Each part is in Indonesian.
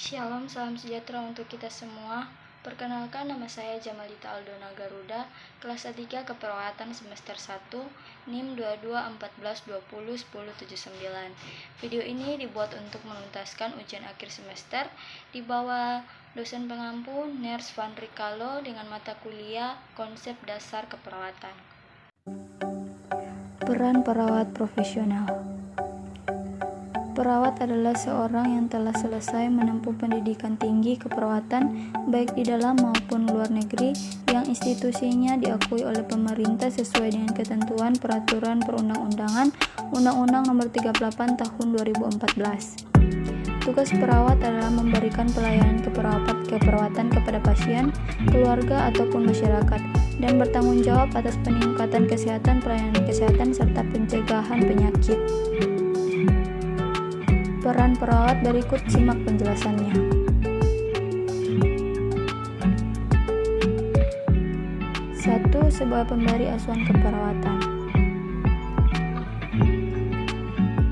Shalom, salam sejahtera untuk kita semua. Perkenalkan, nama saya Jamalita Aldona Garuda, kelas A3 Keperawatan semester 1, NIM 2214201079. Video ini dibuat untuk menuntaskan ujian akhir semester di bawah dosen pengampu Ners Van Rikalo dengan mata kuliah Konsep Dasar Keperawatan. Peran perawat profesional. Perawat adalah seorang yang telah selesai menempuh pendidikan tinggi keperawatan baik di dalam maupun luar negeri yang institusinya diakui oleh pemerintah sesuai dengan ketentuan peraturan perundang-undangan Undang-Undang Nomor 38 Tahun 2014. Tugas perawat adalah memberikan pelayanan keperawatan kepada pasien, keluarga ataupun masyarakat dan bertanggung jawab atas peningkatan kesehatan, pelayanan kesehatan serta pencegahan penyakit. Peran perawat berikut, simak penjelasannya. 1. Sebagai pemberi asuhan keperawatan.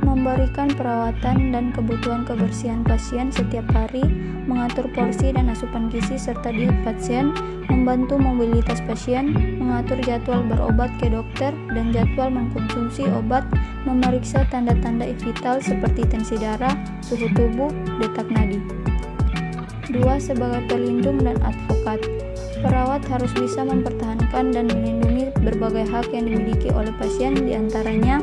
Memberikan perawatan dan kebutuhan kebersihan pasien setiap hari, mengatur porsi dan asupan gizi serta diet pasien, membantu mobilitas pasien, mengatur jadwal berobat ke dokter dan jadwal mengkonsumsi obat, memeriksa tanda-tanda vital seperti tensi darah, suhu tubuh, detak nadi. 2. Sebagai pelindung dan advokat. Perawat harus bisa mempertahankan dan melindungi berbagai hak yang dimiliki oleh pasien, diantaranya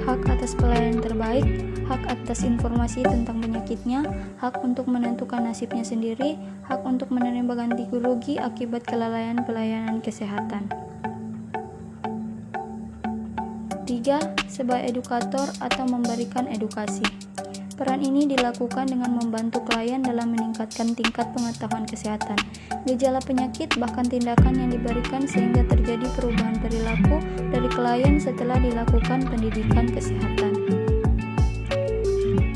hak atas pelayanan terbaik, hak atas informasi tentang penyakitnya, hak untuk menentukan nasibnya sendiri, hak untuk menerima ganti rugi akibat kelalaian pelayanan kesehatan. 3. Sebagai edukator atau memberikan edukasi. Peran ini dilakukan dengan membantu klien dalam meningkatkan tingkat pengetahuan kesehatan, gejala penyakit, bahkan tindakan yang diberikan sehingga terjadi perubahan perilaku dari klien setelah dilakukan pendidikan kesehatan.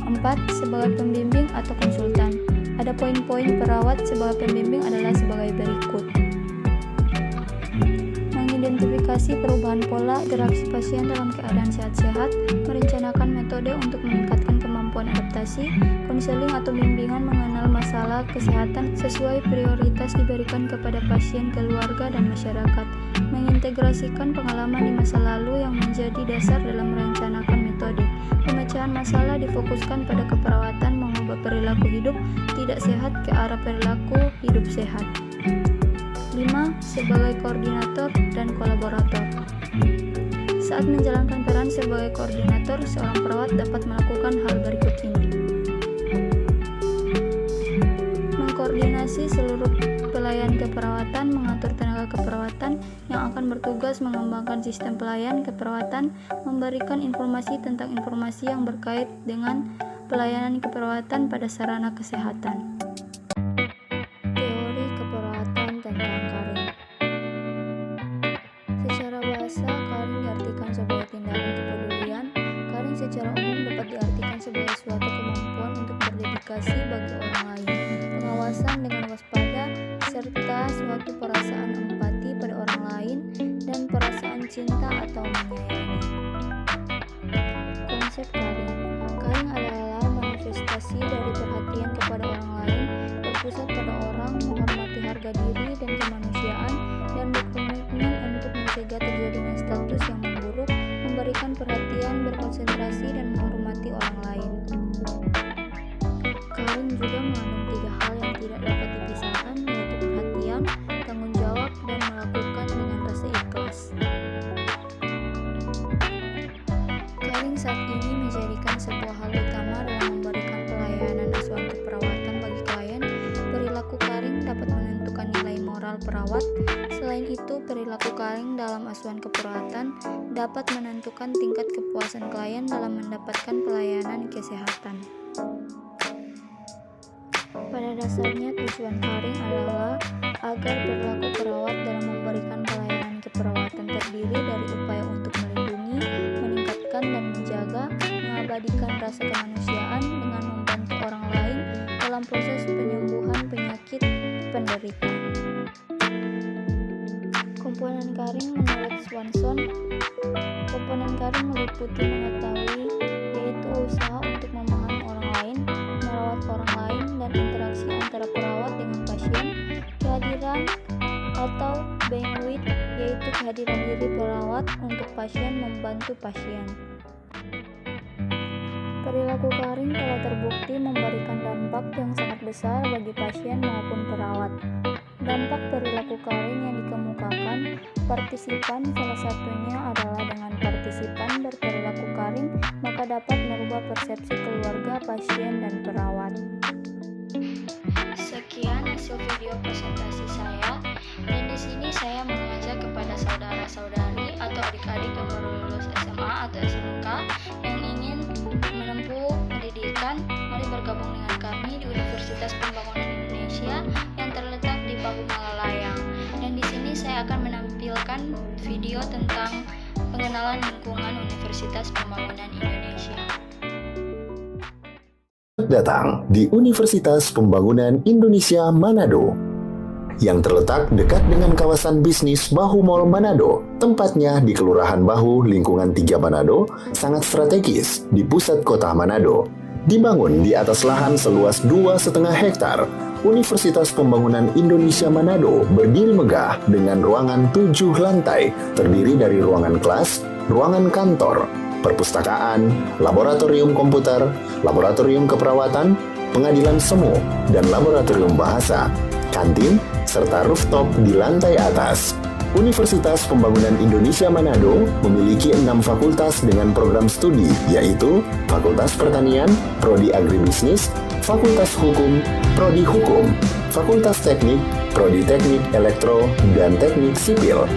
4. Sebagai pembimbing atau konsultan. Ada poin-poin perawat sebagai pembimbing adalah sebagai berikut. Mengidentifikasi perubahan pola gerak si pasien dalam keadaan sehat-sehat, merencanakan metode untuk meningkatkan kemampuan adaptasi, konseling atau bimbingan mengenal masalah kesehatan sesuai prioritas diberikan kepada pasien, keluarga, dan masyarakat, mengintegrasikan pengalaman di masa lalu yang menjadi dasar dalam merencanakan metode, pemecahan masalah difokuskan pada keperawatan mengubah perilaku hidup tidak sehat ke arah perilaku hidup sehat. 5. Sebagai koordinator dan kolaborator. Saat menjalankan peran sebagai koordinator, seorang perawat dapat melakukan hal berikut ini. Mengkoordinasi seluruh pelayan keperawatan, mengatur tenaga keperawatan yang akan bertugas mengembangkan sistem pelayan keperawatan, memberikan informasi tentang informasi yang berkait dengan pelayanan keperawatan pada sarana kesehatan. Teori keperawatan tentang karing. Secara bahasa, karing diartikan sebagai tindakan kepedulian. Karing secara umum dapat diartikan sebagai suatu kemampuan untuk berdedikasi bagi orang lain, pengawasan dengan waspada, serta suatu perasaan empati pada orang lain dan perasaan cinta atau menyayangi. Konsep karing. Karing adalah manifestasi dari perhatian kepada orang lain, berpusat pada orang, menghormati harga diri dan kemanusiaan, dan berkomitmen untuk mencegah terjadinya status yang memburuk, memberikan perhatian, berkonsentrasi, dan menghormati orang lain. Karing juga mengandung 3 hal yang tidak dapat dipisahkan, yaitu perhatian, tanggung jawab, dan melakukan dengan rasa ikhlas. Karing saat ini menjadikan sebuah hal utama dalam memberikan pelayanan asuhan keperawatan bagi klien. Perilaku karing dapat menentukan nilai moral perawat. Selain itu, perilaku karing dalam asuhan keperawatan dapat menentukan tingkat kepuasan klien dalam mendapatkan pelayanan kesehatan. Pada dasarnya, tujuan karing adalah agar perilaku perawat dalam memberikan pelayanan keperawatan terdiri dari upaya untuk melindungi, meningkatkan dan menjaga, mengabadikan rasa kemanusiaan dengan membantu orang lain dalam proses penyembuhan penyakit penderita. Komponen karing menurut Swanson. Komponen karing meliputi mengetahui, yaitu usaha untuk memahami orang lain, merawat orang lain, dan interaksi antara perawat dengan pasien, kehadiran atau being with, yaitu kehadiran diri perawat untuk pasien membantu pasien. Perilaku Caring telah terbukti memberikan dampak yang sangat besar bagi pasien maupun perawat. Dampak perilaku Caring yang dikemukakan partisipan salah satunya adalah dengan partisipan berperilaku Caring, maka dapat merubah persepsi keluarga, pasien, dan perawat. Sekian hasil video presentasi saya, dan di sini saya mengajak kepada saudara-saudari atau adik-adik yang baru lulus SMA atau SMK yang ingin menempuh pendidikan, mari bergabung dengan kami di Universitas Pembangunan Indonesia yang terletak di Bahu Malalayang. Dan di sini saya akan menampilkan video tentang pengenalan lingkungan Universitas Pembangunan Indonesia. Datang di Universitas Pembangunan Indonesia Manado yang terletak dekat dengan kawasan bisnis Bahu Mall Manado. Tempatnya di Kelurahan Bahu, Lingkungan 3 Manado, sangat strategis di pusat kota Manado. Dibangun di atas lahan seluas 2,5 hektar, Universitas Pembangunan Indonesia Manado berdiri megah dengan ruangan 7 lantai, terdiri dari ruangan kelas, ruangan kantor, perpustakaan, laboratorium komputer, laboratorium keperawatan, pengadilan semu, dan laboratorium bahasa, kantin, serta rooftop di lantai atas. Universitas Pembangunan Indonesia Manado memiliki 6 fakultas dengan program studi, yaitu Fakultas Pertanian, Prodi Agribisnis, Fakultas Hukum, Prodi Hukum, Fakultas Teknik, Prodi Teknik Elektro dan Teknik Sipil,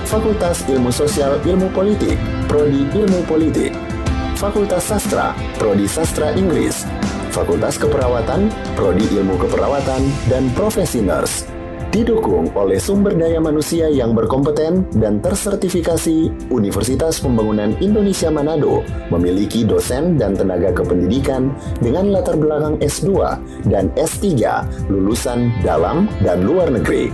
Fakultas Ilmu Sosial Ilmu Politik, Prodi Ilmu Politik, Fakultas Sastra, Prodi Sastra Inggris, Fakultas Keperawatan, Prodi Ilmu Keperawatan, dan Profesi Nurse. Didukung oleh sumber daya manusia yang berkompeten dan tersertifikasi, Universitas Pembangunan Indonesia Manado memiliki dosen dan tenaga kependidikan dengan latar belakang S2 dan S3 lulusan dalam dan luar negeri.